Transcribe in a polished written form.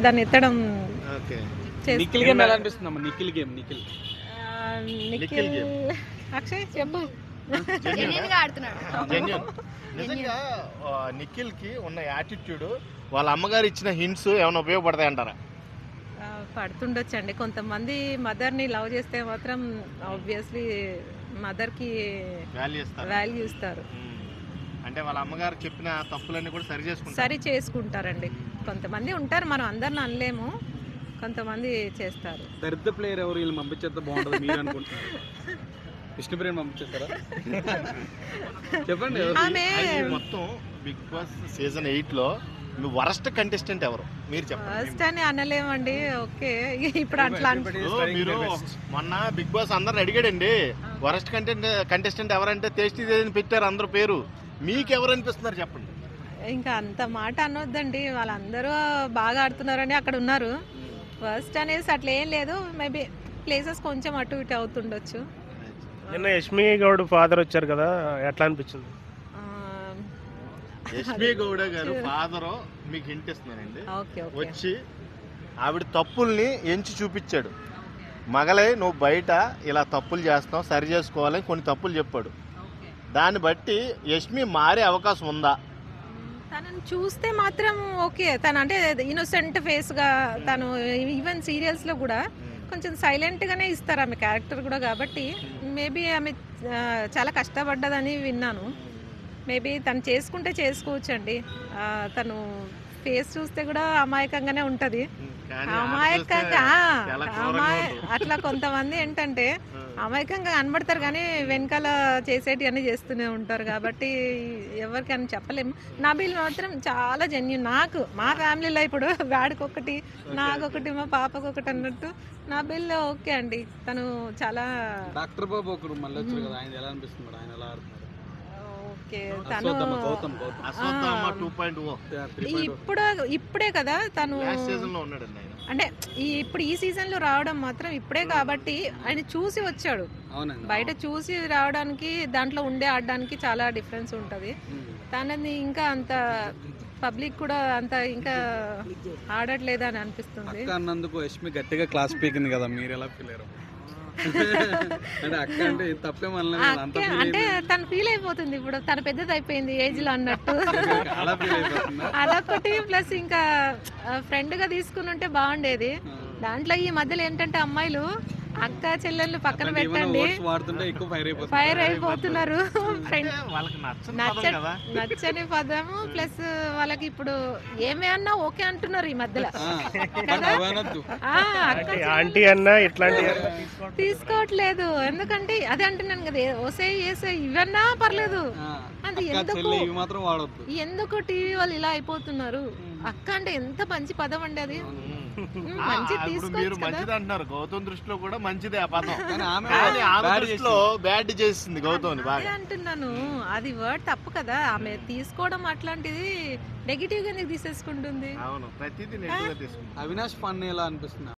దాన్ని ఎత్తడం okay. Nikhil game ఎలా అనిపిస్తుందమ్మా? నిఖిల్ గేమ్ నిఖిల్ నిఖిల్ అక్షయ్ చెప్పు. జెన్యూన్. నిజంగా నిఖిల్ కి ఉన్న యాటిట్యూడ్ వాళ్ళ అమ్మగారు ఇచ్చిన హింట్స్ ఏమైనా ఉపయోగపడతాయి అంటారా? పడుతుండొచ్చండి. కొంతమంది మదర్ని లవ్ చేస్తే మాత్రం ఆబ్వియస్లీ మదర్కి వాల్యూ ఇస్తారు. అంటే వాళ్ళ అమ్మగారు చెప్పిన తప్పులన్నీ కూడా సరి చేసుకుంటారండి. కొంతమంది ఉంటారు, మనం అందరిని అనలేము, కొంతమంది చేస్తారు. దరిద్ర ప్లేయర్ ఎవరు వీళ్ళు పంపించేస్తే బాగుంటుంది మీరు అనుకుంటున్నారు? విష్ణుప్రియని పంపించేస్తారా? చెప్పండి. మొత్తం బిగ్ బాస్ సీజన్ 8 లో మీ వరస్ట్ కంటెస్టెంట్ ఎవరు మీరు చెప్పండి. వరస్ట్ అని అనలేమండి. ఓకే, ఇప్పుడు అట్లా మీరు మొన్న బిగ్ బాస్ అందరిని అడిగాడండి వరస్ట్ కంటెస్టెంట్ ఎవరంటే టేస్టీ పెట్టారు అందరూ పేరు. మీకు ఎవరు అనిపిస్తున్నారు చెప్పండి. ఇంకా అంత మాట అనొద్దండి, వాళ్ళందరూ బాగా ఆడుతున్నారని అక్కడ ఉన్నారు. ఫస్ట్ అనేసి అట్లా ఏం లేదు, మేబీ ప్లేసెస్ కొంచెం అటు ఇటు అవుతుండొచ్చు. నిన్న యష్మి గౌడ్ ఫాదర్ వచ్చారు కదా, ఎట్లా అనిపించింది? యష్మి గౌడ గారు ఫాదర్ మీకు హింట్ ఇస్తున్నానండి. వచ్చి ఆవిడ తప్పుల్ని ఎంచి చూపించాడు. మగలే నువ్వు బయట ఇలా తప్పులు చేస్తున్నావు, సరి చేసుకోవాలని కొన్ని తప్పులు చెప్పాడు. దాన్ని బట్టి యష్మి మారే అవకాశం ఉందా? తనని చూస్తే మాత్రం ఓకే, తను అంటే ఇన్నోసెంట్ ఫేస్ గా, తను ఈవెన్ సీరియల్స్ లో కూడా కొంచెం సైలెంట్ గానే ఇస్తారు ఆమె క్యారెక్టర్ కూడా. కాబట్టి మేబీ ఆమె చాలా కష్టపడ్డదని విన్నాను. మేబీ తను చేసుకుంటే చేసుకోవచ్చండి. తను ఫేస్ చూస్తే కూడా అమాయకంగానే ఉంటది. అమాయకంగా అట్లా కొంతమంది ఏంటంటే అమాయకంగా కనబడతారు కానీ వెనకాల చేసేటి అన్ని చేస్తూనే ఉంటారు. కాబట్టి ఎవరికైనా చెప్పలేము. నబీల్ మాత్రం చాలా జెన్యూన్. నాకు మా ఫ్యామిలీలో ఇప్పుడు వాడికొకటి, నాకొకటి, మా పాపకొకటి అన్నట్టు నబీల్ ఓకే అండి. తను చాలా డాక్టర్ బాబు ఒకరు మళ్ళీ వచ్చారు కదా, ఆయన ఎలా అనిపిస్తుంది? ఆయన ఎలా ఆడుతున్నారు? ఇప్పుడే కదా తను, అంటే ఇప్పుడు ఈ సీజన్ లో రావడం మాత్రం ఇప్పుడే. కాబట్టి ఆయన చూసి వచ్చాడు, బయట చూసి రావడానికి దాంట్లో ఉండే ఆడడానికి చాలా డిఫరెన్స్ ఉంటది. తనని ఇంకా అంత పబ్లిక్ కూడా అంత ఇంకా ఆడట్లేదు అని అనిపిస్తుంది. అన్నందుకు యష్మి గట్టిగా క్లాస్ పీకింది కదా, మీరు ఎలా ఫీల్ అయ్యారు? అంటే తను ఫీల్ అయిపోతుంది ఇప్పుడు, తను పెద్దది అయిపోయింది ఏజ్ లో అన్నట్టు. అదొకటి ప్లస్ ఇంకా ఫ్రెండ్ గా తీసుకుని ఉంటే బాగుండేది. దాంట్లో ఈ మధ్యలో ఏంటంటే అమ్మాయిలు అక్క చెల్లెళ్ళు పక్కన పెట్టండి ఫైర్ అయిపోతున్నారు. నచ్చని పదము ప్లస్ వాళ్ళకి ఇప్పుడు ఏమన్నా ఓకే అంటున్నారు ఈ మధ్యలో. తీసుకోవట్లేదు, ఎందుకంటే అదే అంటున్నాను కదా, ఓసే ఏసే ఇవన్నా పర్లేదు. అది ఎందుకు టీవీ వాళ్ళు ఇలా అయిపోతున్నారు? అక్క అంటే ఎంత మంచి పదం అండి, అది మంచి అంటున్నారు. గౌతమ్ దృష్టిలో కూడా మంచిదే ఆ పదం, బ్యాడ్ చేసింది గౌతమ్ అంటున్నాను. అది వర్డ్ తప్పు కదా, ఆమె తీసుకోవడం అట్లాంటిది నెగిటివ్ గా తీసేసుకుంటుంది. అవును, ప్రతిదీ అవినాష్ ఫన్ ఎలా అనిపిస్తుంది?